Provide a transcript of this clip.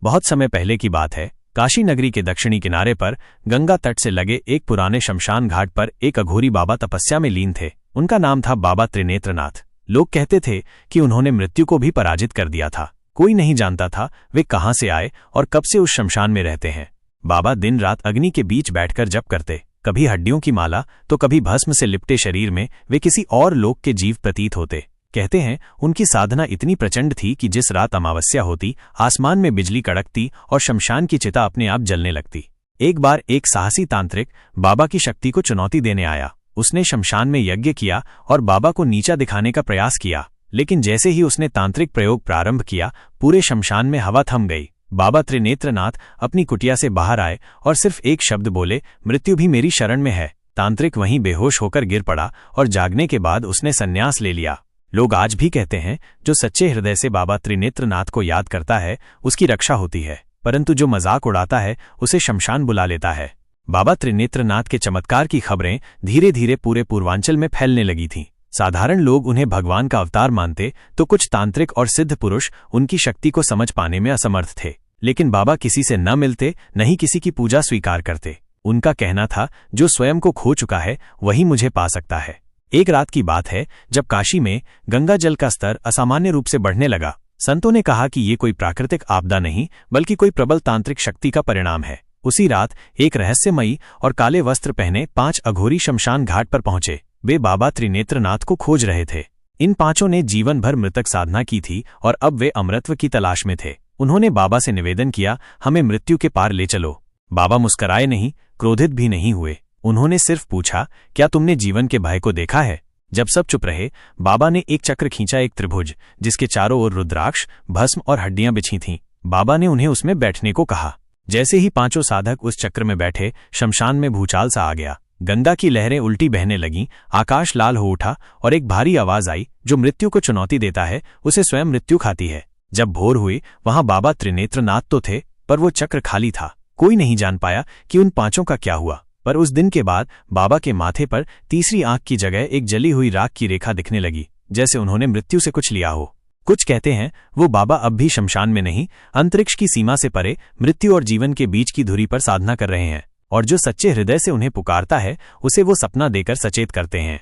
बहुत समय पहले की बात है। काशी नगरी के दक्षिणी किनारे पर गंगा तट से लगे एक पुराने शमशान घाट पर एक अघोरी बाबा तपस्या में लीन थे। उनका नाम था बाबा त्रिनेत्रनाथ। लोग कहते थे कि उन्होंने मृत्यु को भी पराजित कर दिया था। कोई नहीं जानता था वे कहाँ से आए और कब से उस शमशान में रहते हैं। बाबा दिन रात अग्नि के बीच बैठकर जप करते, कभी हड्डियों की माला तो कभी भस्म से लिपटे शरीर में वे किसी और लोक के जीव प्रतीत होते। कहते हैं उनकी साधना इतनी प्रचंड थी कि जिस रात अमावस्या होती, आसमान में बिजली कड़कती और शमशान की चिता अपने आप जलने लगती। एक बार एक साहसी तांत्रिक बाबा की शक्ति को चुनौती देने आया। उसने शमशान में यज्ञ किया और बाबा को नीचा दिखाने का प्रयास किया, लेकिन जैसे ही उसने तांत्रिक प्रयोग प्रारंभ किया, पूरे शमशान में हवा थम गई। बाबा त्रिनेत्रनाथ अपनी कुटिया से बाहर आए और सिर्फ एक शब्द बोले, मृत्यु भी मेरी शरण में है। तांत्रिक वहीं बेहोश होकर गिर पड़ा और जागने के बाद उसने संन्यास ले लिया। लोग आज भी कहते हैं जो सच्चे हृदय से बाबा त्रिनेत्रनाथ को याद करता है उसकी रक्षा होती है, परंतु जो मजाक उड़ाता है उसे शमशान बुला लेता है। बाबा त्रिनेत्रनाथ के चमत्कार की खबरें धीरे धीरे पूरे पूर्वांचल में फैलने लगी थीं। साधारण लोग उन्हें भगवान का अवतार मानते तो कुछ तांत्रिक और सिद्ध पुरुष उनकी शक्ति को समझ पाने में असमर्थ थे। लेकिन बाबा किसी से न मिलते, न ही किसी की पूजा स्वीकार करते। उनका कहना था, जो स्वयं को खो चुका है वही मुझे पा सकता है। एक रात की बात है जब काशी में गंगा जल का स्तर असामान्य रूप से बढ़ने लगा। संतों ने कहा कि ये कोई प्राकृतिक आपदा नहीं बल्कि कोई प्रबल तांत्रिक शक्ति का परिणाम है। उसी रात एक रहस्यमयी और काले वस्त्र पहने 5 अघोरी शमशान घाट पर पहुंचे। वे बाबा त्रिनेत्रनाथ को खोज रहे थे। इन 5 ने जीवन भर मृतक साधना की थी और अब वे अमरत्व की तलाश में थे। उन्होंने बाबा से निवेदन किया, हमें मृत्यु के पार ले चलो। बाबा मुस्कराए नहीं, क्रोधित भी नहीं हुए। उन्होंने सिर्फ पूछा, क्या तुमने जीवन के भय को देखा है? जब सब चुप रहे, बाबा ने एक चक्र खींचा, एक त्रिभुज जिसके चारों ओर रुद्राक्ष, भस्म और हड्डियां बिछी थीं। बाबा ने उन्हें उसमें बैठने को कहा। जैसे ही 5 साधक उस चक्र में बैठे, शमशान में भूचाल सा आ गया। गंगा की लहरें उल्टी बहने लगीं, आकाश लाल हो उठा और एक भारी आवाज आई, जो मृत्यु को चुनौती देता है उसे स्वयं मृत्यु खाती है। जब भोर हुई, वहां बाबा त्रिनेत्रनाथ तो थे, पर वो चक्र खाली था। कोई नहीं जान पाया कि उन 5 का क्या हुआ। पर उस दिन के बाद बाबा के माथे पर तीसरी आंख की जगह एक जली हुई राख की रेखा दिखने लगी, जैसे उन्होंने मृत्यु से कुछ लिया हो। कुछ कहते हैं वो बाबा अब भी शमशान में नहीं, अंतरिक्ष की सीमा से परे मृत्यु और जीवन के बीच की धुरी पर साधना कर रहे हैं, और जो सच्चे हृदय से उन्हें पुकारता है उसे वो सपना देकर सचेत करते हैं।